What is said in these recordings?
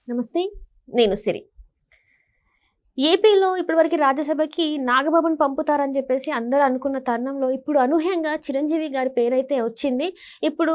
నమస్తే. నేను సిరి. ఏపీలో ఇప్పటివరకు రాజ్యసభకి నాగబాబుని పంపుతారని చెప్పేసి అందరూ అనుకున్న తరుణంలో ఇప్పుడు అనూహ్యంగా చిరంజీవి గారి పేరైతే వచ్చింది. ఇప్పుడు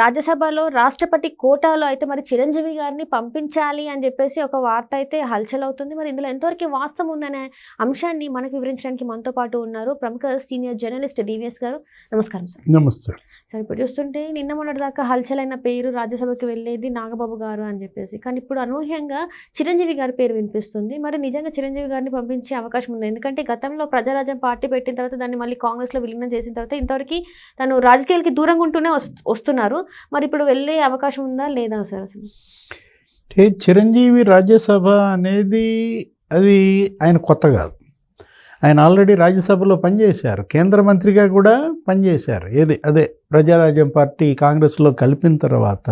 రాజ్యసభలో రాష్ట్రపతి కోటాలో అయితే మరి చిరంజీవి గారిని పంపించాలి అని చెప్పేసి ఒక వార్త అయితే హల్చల్ అవుతుంది. మరి ఇందులో ఎంతవరకు వాస్తవం ఉందనే అంశాన్ని మనకు వివరించడానికి మనతో పాటు ఉన్నారు ప్రముఖ సీనియర్ జర్నలిస్ట్ డివిఎస్ గారు. నమస్కారం సార్. నమస్తే సార్, ఇప్పుడు చూస్తుంటే నిన్న మొన్నటి దాకా హల్చల్ అయిన పేరు రాజ్యసభకి వెళ్ళేది నాగబాబు గారు అని చెప్పేసి, కానీ ఇప్పుడు అనూహ్యంగా చిరంజీవి గారి పేరు వినిపిస్తుంది. మరి నిజంగా చిరంజీవి గారిని పంపించే అవకాశం ఉంది? ఎందుకంటే గతంలో ప్రజారాజ్యం పార్టీ పెట్టిన తర్వాత దాన్ని మళ్ళీ కాంగ్రెస్లో విలీనం చేసిన తర్వాత ఇంతవరకు తను రాజకీయాలకి దూరంగా ఉంటూనే వస్తున్నారు. మరి ఇప్పుడు వెళ్ళే అవకాశం ఉందా లేదా సార్? అసలు చిరంజీవి రాజ్యసభ అనేది అది ఆయన కొత్త కాదు. ఆయన ఆల్రెడీ రాజ్యసభలో పనిచేశారు, కేంద్ర మంత్రిగా కూడా పనిచేశారు. అదే ప్రజారాజ్యం పార్టీ కాంగ్రెస్లో కలిపిన తర్వాత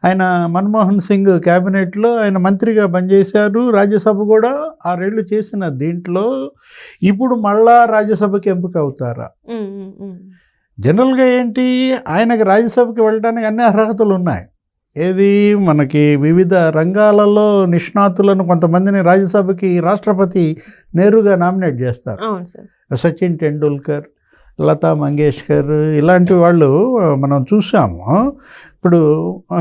ఆయన మన్మోహన్ సింగ్ క్యాబినెట్లో ఆయన మంత్రిగా పనిచేశారు. రాజ్యసభ కూడా 6 ఏళ్ళు చేసిన దీంట్లో ఇప్పుడు మళ్ళా రాజ్యసభకి ఎంపిక అవుతారా? జనరల్గా ఏంటి, ఆయనకు రాజ్యసభకి వెళ్ళడానికి అన్ని అర్హతలు ఉన్నాయి. మనకి వివిధ రంగాలలో నిష్ణాతులను కొంతమందిని రాజ్యసభకి రాష్ట్రపతి నేరుగా నామినేట్ చేస్తారు. సచిన్ టెండూల్కర్, లతా మంగేష్కర్ ఇలాంటి వాళ్ళు మనం చూసాము. ఇప్పుడు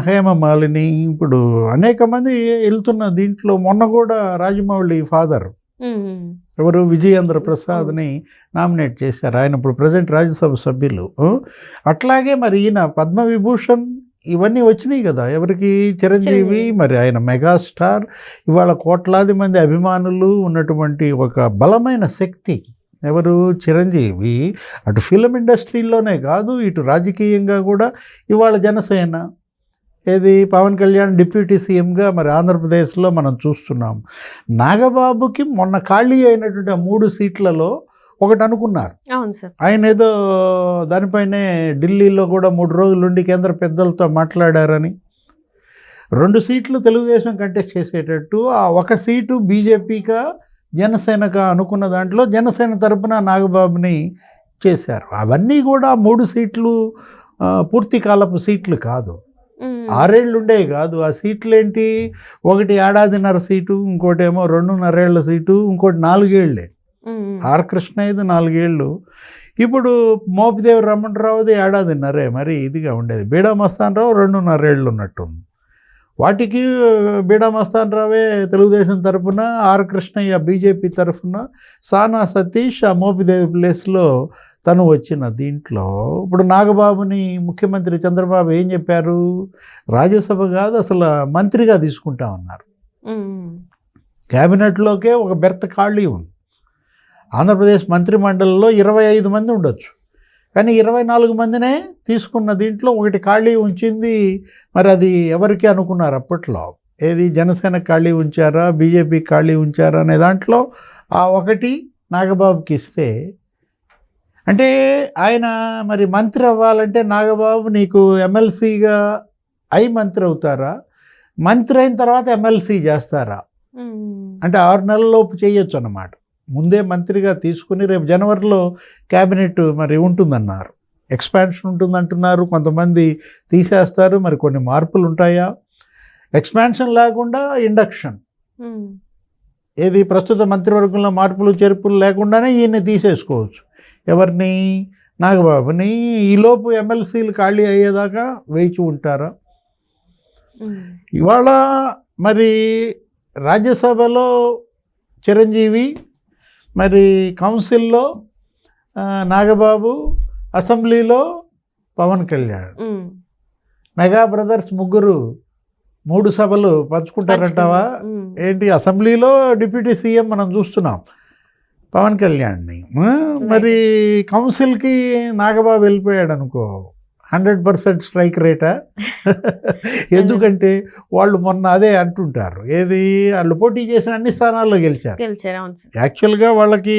హేమమాలిని, ఇప్పుడు అనేక మంది వెళ్తున్న దీంట్లో మొన్న కూడా రాజమౌళి ఫాదర్ ఎవరు విజయేంద్ర ప్రసాద్ని నామినేట్ చేశారు. ఆయన ఇప్పుడు ప్రజెంట్ రాజ్యసభ సభ్యులు. అట్లాగే మరి ఈయన పద్మవిభూషణ్ ఇవన్నీ వచ్చినాయి కదా ఎవరికి? చిరంజీవి. మరి ఆయన మెగాస్టార్, ఇవాళ కోట్లాది మంది అభిమానులు ఉన్నటువంటి ఒక బలమైన శక్తి ఎవరు? చిరంజీవి. అటు ఫిలిం ఇండస్ట్రీలోనే కాదు, ఇటు రాజకీయంగా కూడా ఇవాళ జనసేన పవన్ కళ్యాణ్ డిప్యూటీ సీఎంగా మరి ఆంధ్రప్రదేశ్లో మనం చూస్తున్నాం. నాగబాబుకి మొన్న ఖాళీ అయినటువంటి ఆ 3 సీట్లలో ఒకటి అనుకున్నారు. అవును సార్. ఆయన దానిపైనే ఢిల్లీలో కూడా 3 రోజులుండి కేంద్ర పెద్దలతో మాట్లాడారని. 2 సీట్లు తెలుగుదేశం కంటెస్ట్ చేసేటట్టు, ఆ 1 సీటు బీజేపీగా జనసేనగా అనుకున్న దాంట్లో జనసేన తరపున నాగబాబుని చేశారు. అవన్నీ కూడా 3 సీట్లు పూర్తి కాలపు సీట్లు కాదు, 6 ఏళ్ళు ఉండేవి కాదు. ఆ సీట్లు ఏంటి, ఒకటి 1.5 సీటు, ఇంకోటేమో 2.5 ఏళ్ల సీటు, ఇంకోటి 4 ఏళ్ళే. ఆర్ కృష్ణ 4 ఏళ్ళు. ఇప్పుడు మోపిదేవి రమణరావుది 1.5 మరి ఇదిగా ఉండేది. బీడా మస్తాన్ రావు 2.5 ఏళ్ళు ఉన్నట్టుంది. వాటికి బీడా మస్తాన్ రావే తెలుగుదేశం తరఫున, ఆర్ కృష్ణయ్య బీజేపీ తరఫున, సానా సతీష్ ఆ మోపిదేవి ప్లేస్లో తను వచ్చిన దీంట్లో ఇప్పుడు నాగబాబుని ముఖ్యమంత్రి చంద్రబాబు ఏం చెప్పారు? రాజ్యసభ కాదు, అసలు మంత్రిగా తీసుకుంటామన్నారు. క్యాబినెట్లోకే ఒక బెర్త్ ఖాళీ ఉంది. ఆంధ్రప్రదేశ్ మంత్రిమండలిలో 25 మంది ఉండొచ్చు, కానీ 24 మందినే తీసుకున్న దీంట్లో ఒకటి ఖాళీ ఉంచింది. మరి అది ఎవరికి అనుకున్నారు అప్పట్లో? జనసేన ఖాళీ ఉంచారా, బీజేపీ ఖాళీ ఉంచారా అనే దాంట్లో ఆ ఒకటి నాగబాబుకి ఇస్తే, అంటే ఆయన మరి మంత్రి అవ్వాలంటే నాగబాబు నీకు ఎమ్మెల్సీగా మంత్రి అవుతారా, మంత్రి అయిన తర్వాత ఎమ్మెల్సీ చేస్తారా అంటే 6 నెలలలోపు చేయొచ్చు అన్నమాట. ముందే మంత్రిగా తీసుకుని రేపు జనవరిలో క్యాబినెట్ మరి ఉంటుందన్నారు, ఎక్స్పాన్షన్ ఉంటుందంటున్నారు. కొంతమంది తీసేస్తారు, మరి కొన్ని మార్పులు ఉంటాయా? ఎక్స్పాన్షన్ లేకుండా ఇండక్షన్, ప్రస్తుత మంత్రివర్గంలో మార్పులు చేర్పులు లేకుండానే ఈయన్ని తీసేసుకోవచ్చు. ఎవరిని? నాగబాబుని. ఈలోపు ఎమ్మెల్సీలు ఖాళీ అయ్యేదాకా వేచి ఉంటారా? ఇవాళ మరి రాజ్యసభలో చిరంజీవి, మరి కౌన్సిల్లో నాగబాబు, అసెంబ్లీలో పవన్ కళ్యాణ్, మెగా బ్రదర్స్ ముగ్గురు 3 సభలు పంచుకుంటారంటావా? అసెంబ్లీలో డిప్యూటీ సీఎం మనం చూస్తున్నాం పవన్ కళ్యాణ్ని. మరి కౌన్సిల్కి నాగబాబు వెళ్ళిపోయాడు అనుకో, 100% స్ట్రైక్ రేటా? ఎందుకంటే వాళ్ళు మొన్న అదే అంటుంటారు, వాళ్ళు పోటీ చేసిన అన్ని స్థానాల్లో గెలిచారు. యాక్చువల్గా వాళ్ళకి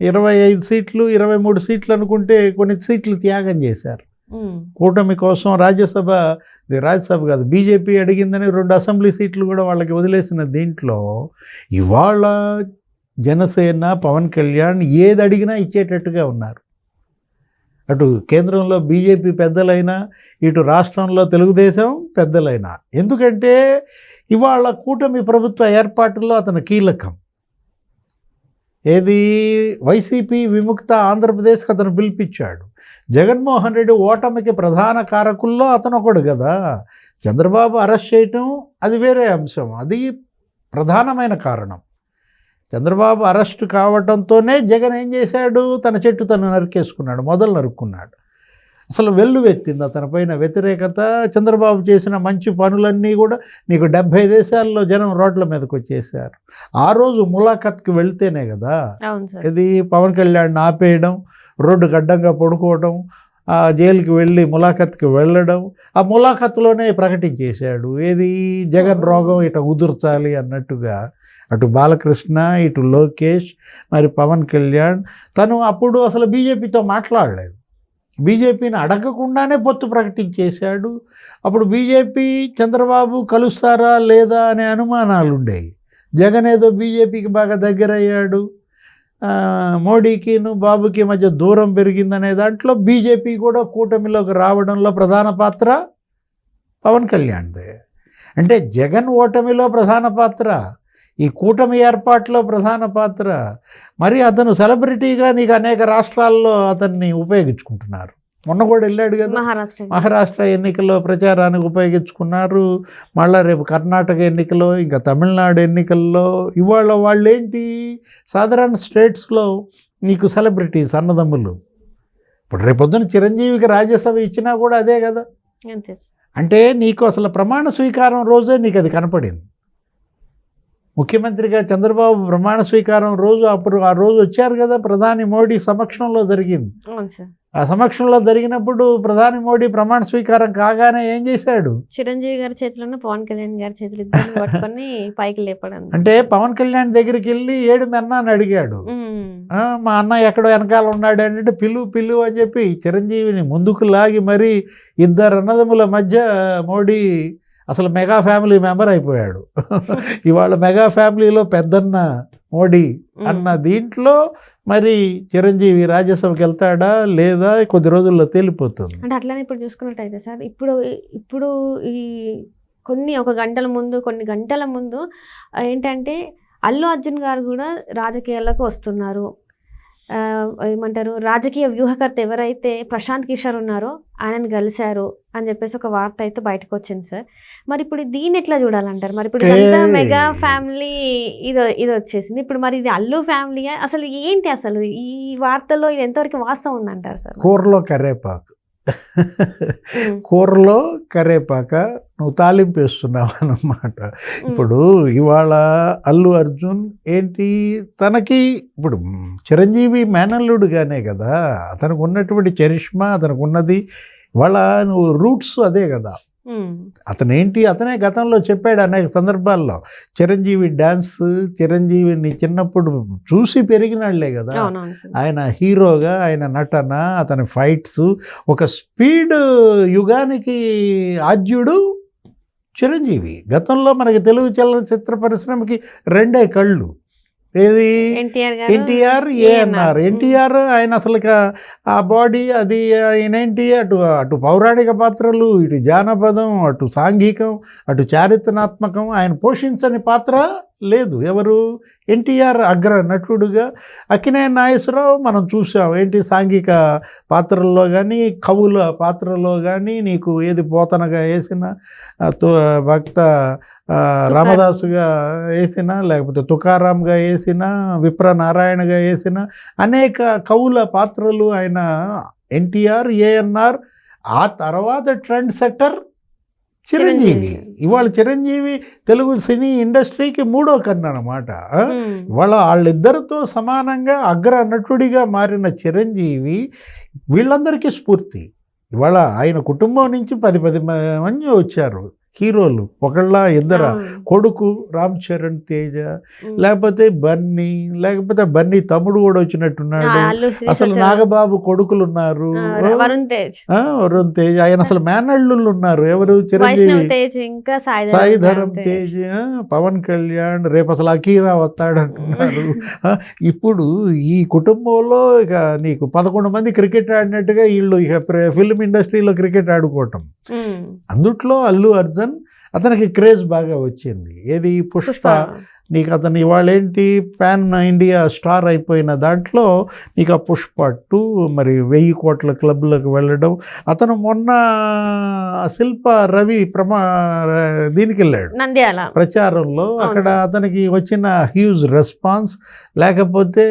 25 సీట్లు 23 సీట్లు అనుకుంటే కొన్ని సీట్లు త్యాగం చేశారు కూటమి కోసం. రాజ్యసభ కాదు, బీజేపీ అడిగిందని 2 అసెంబ్లీ సీట్లు కూడా వాళ్ళకి వదిలేసిన దీంట్లో ఇవాళ జనసేన, పవన్ కళ్యాణ్ ఏది అడిగినా ఇచ్చేటట్టుగా ఉన్నారు. అటు కేంద్రంలో బీజేపీ పెద్దలైనా, ఇటు రాష్ట్రంలో తెలుగుదేశం పెద్దలైనా. ఎందుకంటే ఇవాళ కూటమి ప్రభుత్వ ఏర్పాటులో అతను కీలకం. ఏది వైసీపీ విముక్త ఆంధ్రప్రదేశ్కి అతను పిలిపించాడు. జగన్మోహన్ రెడ్డి ఓటమికి ప్రధాన కారకుల్లో అతను ఒకడు కదా. చంద్రబాబు అరెస్ట్ చేయటం అది వేరే అంశం, అది ప్రధానమైన కారణం. చంద్రబాబు అరెస్ట్ కావడంతోనే జగన్ ఏం చేశాడు, తన చెట్టు తను నరికేసుకున్నాడు, మొదలు నరుక్కున్నాడు. అసలు వెల్లువెత్తింది అతనిపైన వ్యతిరేకత. చంద్రబాబు చేసిన మంచి పనులన్నీ కూడా నీకు 70 దేశాల్లో జనం రోడ్ల మీదకి వచ్చేసారు. ఆ రోజు ములాఖత్కి వెళ్తేనే కదా ఇది పవన్ కళ్యాణ్ ఆపేయడం, రోడ్డు గడ్డంగా పడుకోవడం, ఆ జైలుకి వెళ్ళి ములాఖత్కి వెళ్ళడం, ఆ ములాఖత్లోనే ప్రకటించేశాడు ఏది జగన్ రోగం ఇట ఉదుర్చాలి అన్నట్టుగా. అటు బాలకృష్ణ, ఇటు లోకేష్, మరి పవన్ కళ్యాణ్. తను అప్పుడు అసలు బీజేపీతో మాట్లాడలేదు, బీజేపీని అడగకుండానే పొత్తు ప్రకటించేశాడు. అప్పుడు బీజేపీ చంద్రబాబు కలుస్తారా లేదా అనే అనుమానాలు ఉండేవి. జగన్ ఏదో బీజేపీకి బాగా దగ్గరయ్యాడు, మోడీకిను బాబుకి మధ్య దూరం పెరిగిందనే దాంట్లో బీజేపీ కూడా కూటమిలోకి రావడంలో ప్రధాన పాత్ర పవన్ కళ్యాణ్దే. అంటే జగన్ ఓటమిలో ప్రధాన పాత్ర, ఈ కూటమి ఏర్పాటులో ప్రధాన పాత్ర. మరి అతను సెలబ్రిటీగా నీకు అనేక రాష్ట్రాల్లో అతన్ని ఉపయోగించుకుంటున్నారు. మొన్న కూడా వెళ్ళాడు కదా మహారాష్ట్ర ఎన్నికల్లో ప్రచారానికి ఉపయోగించుకున్నారు. మళ్ళీ రేపు కర్ణాటక ఎన్నికలో, ఇంకా తమిళనాడు ఎన్నికల్లో. ఇవాళ వాళ్ళు ఏంటి, సాధారణ స్టేట్స్లో నీకు సెలబ్రిటీస్ అన్నదమ్ములు. ఇప్పుడు రేపొద్దున చిరంజీవికి రాజ్యసభ ఇచ్చినా కూడా అదే కదా. అంటే నీకు అసలు ప్రమాణ స్వీకారం రోజే నీకు అది కనపడింది. ముఖ్యమంత్రిగా చంద్రబాబు ప్రమాణ స్వీకారం రోజు అప్పుడు ఆ రోజు వచ్చారు కదా, ప్రధాని మోడీ సమక్షంలో జరిగింది. ఆ సమక్షంలో జరిగినప్పుడు ప్రధాని మోడీ ప్రమాణ స్వీకారం కాగానే ఏం చేశాడు, చిరంజీవి గారి చేతిలో పవన్ కళ్యాణ్ గారి చేతులు ఇద్దరు పట్టుకొని పైకి లేపడం. అంటే పవన్ కళ్యాణ్ దగ్గరికి వెళ్ళి ఏడు మెన్నా అని అడిగాడు. మా అన్న ఎక్కడో వెనకాల ఉన్నాడు అంటే పిల్లు అని చెప్పి చిరంజీవిని ముందుకు లాగి మరి ఇద్దరు అన్నదమ్ముల మధ్య మోడీ అసలు మెగా ఫ్యామిలీ మెంబర్ అయిపోయాడు. ఇవాళ మెగా ఫ్యామిలీలో పెద్దన్న మోడీ అన్న దీంట్లో మరి చిరంజీవి రాజ్యసభకి వెళ్తాడా లేదా కొద్ది రోజుల్లో తేలిపోతుంది. అంటే అట్లానే ఇప్పుడు చూసుకున్నట్టయితే సార్, ఇప్పుడు ఈ కొన్ని గంటల ముందు ఏంటంటే అల్లు అర్జున్ గారు కూడా రాజకీయాల్లోకి వస్తున్నారు. ఏమంటారు, రాజకీయ వ్యూహకర్త ఎవరైతే ప్రశాంత్ కిషోర్ ఉన్నారో ఆయనను కలిశారు అని చెప్పేసి ఒక వార్త అయితే బయటకు వచ్చింది సార్. మరి ఇప్పుడు దీన్ని ఎట్లా చూడాలంటారు? మరి ఇప్పుడు మెగా ఫ్యామిలీ ఇది వచ్చేసింది, ఇప్పుడు మరి ఇది అల్లు ఫ్యామిలీ అసలు ఏంటి, అసలు ఈ వార్తలో ఇది ఎంతవరకు వాస్తవం ఉందంటారు సార్? కూరలో కరేపాక నువ్వు తాలింపు వేస్తున్నావు అన్నమాట. ఇప్పుడు ఇవాళ అల్లు అర్జున్ ఏంటి, తనకి ఇప్పుడు చిరంజీవి మేనల్లుడుగానే కదా అతనికి ఉన్నటువంటి చరిష్మా, అతనికి ఉన్నది. ఇవాళ నువ్వు రూట్స్ అదే కదా. అతనే గతంలో చెప్పాడు అనేక సందర్భాల్లో, చిరంజీవి డ్యాన్స్, చిరంజీవిని చిన్నప్పుడు చూసి పెరిగినాళ్లే కదా ఆయన హీరోగా, ఆయన నటన, అతని ఫైట్స్, ఒక స్పీడ్ యుగానికి ఆద్యుడు చిరంజీవి. గతంలో మనకి తెలుగు చలనచిత్ర పరిశ్రమకి రెండే కళ్ళు, ఏది ఎన్టీఆర్, ఏఎన్ఆర్. ఎన్టీఆర్ ఆయన అసలు ఆ బాడీ అది ఆయనేంటి, అటు పౌరాణిక పాత్రలు, ఇటు జానపదం, అటు సాంఘికం, అటు చారిత్రాత్మకం ఆయన పోషించని పాత్ర లేదు. ఎవరు, ఎన్టీఆర్ అగ్ర నటుడుగా. అక్కినేని నాగేశ్వరరావు మనం చూసాం ఏంటి, సాంఘిక పాత్రల్లో కానీ, కవుల పాత్రలో కానీ, నీకు ఏది పోతనగా వేసిన, భక్త రామదాసుగా వేసిన, లేకపోతే తుకారాంగా వేసిన, విప్రనారాయణగా వేసిన అనేక కవుల పాత్రలు ఆయన ఎన్టీఆర్, ఏఎన్ఆర్. ఆ తర్వాత ట్రెండ్ సెట్టర్ చిరంజీవి. ఇవాళ చిరంజీవి తెలుగు సినీ ఇండస్ట్రీకి మూడో కన్ను అన్నమాట. ఇవాళ వాళ్ళిద్దరితో సమానంగా అగ్ర నటుడిగా మారిన చిరంజీవి వీళ్ళందరికీ స్ఫూర్తి. ఇవాళ ఆయన కుటుంబం నుంచి 10 మంది వచ్చారు. హీరోలు ఒకళ్ళ ఇద్దర, కొడుకు రామ్ చరణ్ తేజ, లేకపోతే బన్నీ, లేకపోతే బన్నీ తమ్ముడు కూడా వచ్చినట్టున్నాడు. అసలు నాగబాబు కొడుకులు ఉన్నారు, వరుణ్ తేజ్, ఆయన అసలు మేనల్లుళ్ళు ఉన్నారు. ఎవరు? చిరంజీవి, ఇంకా సాయి ధరమ్ తేజ్, పవన్ కళ్యాణ్, రేపు అసలు అకీరా వస్తాడంటున్నారు. ఇప్పుడు ఈ కుటుంబంలో ఇక నీకు 11 మంది క్రికెట్ ఆడినట్టుగా వీళ్ళు ఇక ఫిల్మ్ ఇండస్ట్రీలో క్రికెట్ ఆడుకోవటం. అందుట్లో అల్లు అర్జున్, అతనికి క్రేజ్ బాగా వచ్చింది. ఏది? పుష్ప. నీకు అతను ఇవాళ ఏంటి పాన్ ఇండియా స్టార్ అయిపోయిన దాంట్లో నీకు ఆ పుష్ప 2 మరి 1000 కోట్ల క్లబ్లకు వెళ్ళడం. అతను మొన్న శిల్ప రవి దీనికి వెళ్ళాడు నంద్యాల ప్రచారంలో, అక్కడ అతనికి వచ్చిన హ్యూజ్ రెస్పాన్స్. లేకపోతే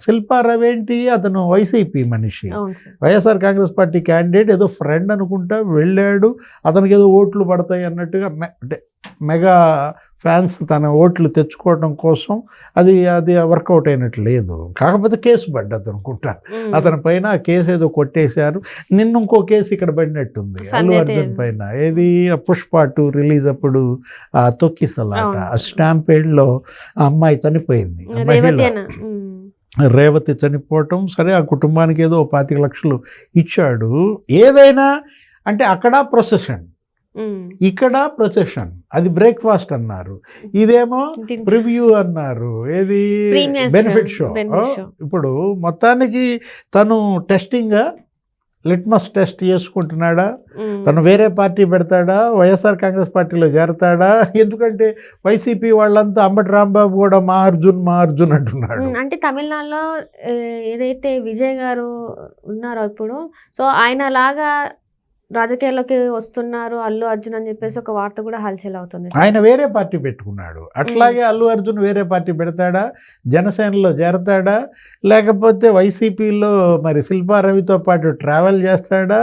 శిల్ప రవి ఏంటి, అతను వైసీపీ మనిషి, వైఎస్ఆర్ కాంగ్రెస్ పార్టీ క్యాండిడేట్, ఏదో ఫ్రెండ్ అనుకుంటా వెళ్ళాడు. అతనికి ఏదో ఓట్లు పడతాయి అన్నట్టుగా అంటే మెగా ఫ్యాన్స్ తన ఓట్లు తెచ్చుకోవడం కోసం అది వర్కౌట్ అయినట్టు లేదు. కాకపోతే కేసు పడ్డది అనుకుంటా అతని పైన. ఆ కేసు ఏదో కొట్టేశారు. నిన్న ఇంకో కేసు ఇక్కడ పడినట్టుంది అల్లు అర్జున్ పైన. ఏది? పుష్ప 2 రిలీజ్ అప్పుడు ఆ తొక్కిసలాట, ఆ స్టాంపేడ్లో ఆ అమ్మాయి చనిపోయింది, రేవతి చనిపోవటం. సరే, ఆ కుటుంబానికి ఏదో 25 లక్షలు ఇచ్చాడు. ఏదైనా అంటే అక్కడ ప్రొసెషన్, ఇక్కడ ప్రొసెషన్. అది బ్రేక్ఫాస్ట్ అన్నారు, ఇదేమో ప్రివ్యూ అన్నారు. ఏది? Benefit show. ఇప్పుడు మొత్తానికి తను టెస్టింగ్గా లిట్మస్ టెస్ట్ చేసుకుంటున్నాడా? తను వేరే పార్టీ పెడతాడా? వైఎస్ఆర్ కాంగ్రెస్ పార్టీలో చేరతాడా? ఎందుకంటే వైసీపీ వాళ్ళంతా అంబటి రాంబాబు కూడా మా అర్జున్ అంటున్నాడు. అంటే తమిళనాడులో ఏదైతే విజయ్ గారు ఉన్నారో ఇప్పుడు, సో ఆయన లాగా రాజకీయాల్లోకి వస్తున్నారు అల్లు అర్జున్ అని చెప్పేసి ఒక వార్త కూడా హల్చల్ అవుతుంది. ఆయన వేరే పార్టీ పెట్టుకున్నాడు. అట్లాగే అల్లు అర్జున్ వేరే పార్టీ పెడతాడా? జనసేనలో చేరతాడా? లేకపోతే వైసీపీలో మరి శిల్పా రవితో పాటు ట్రావెల్ చేస్తాడా?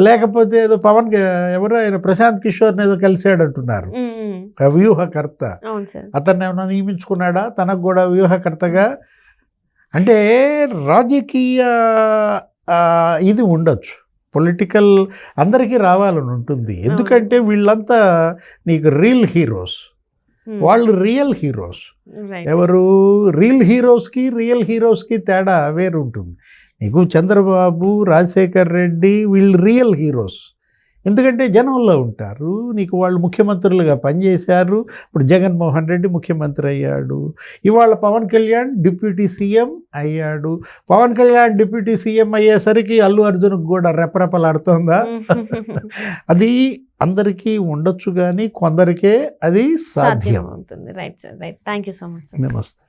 లేకపోతే ఏదో పవన్ ఎవరో ఆయన ప్రశాంత్ కిషోర్ని ఏదో కలిసాడు అంటున్నారు, వ్యూహకర్త. అతన్ని ఏమైనా నియమించుకున్నాడా తనకు కూడా వ్యూహకర్తగా? అంటే రాజకీయ ఇది ఉండొచ్చు, పొలిటికల్ అందరికీ రావాలని ఉంటుంది. ఎందుకంటే వీళ్ళంతా నీకు రియల్ హీరోస్, వాళ్ళు రియల్ హీరోస్. ఎవరు? రియల్ హీరోస్కి తేడా వేరు ఉంటుంది. నీకు చంద్రబాబు, రాజశేఖర్ రెడ్డి వీళ్ళు రియల్ హీరోస్, ఎందుకంటే జనంలో ఉంటారు. నీకు వాళ్ళు ముఖ్యమంత్రులుగా పనిచేశారు. ఇప్పుడు జగన్మోహన్ రెడ్డి ముఖ్యమంత్రి అయ్యాడు, ఇవాళ పవన్ కళ్యాణ్ డిప్యూటీ సీఎం అయ్యాడు. పవన్ కళ్యాణ్ డిప్యూటీ సీఎం అయ్యేసరికి అల్లు అర్జున్కి కూడా రెపరెపలాడుతోందా? అది అందరికీ ఉండొచ్చు కానీ కొందరికే అది సాధ్యం. Right sir, right. Thank you so much. నమస్తే.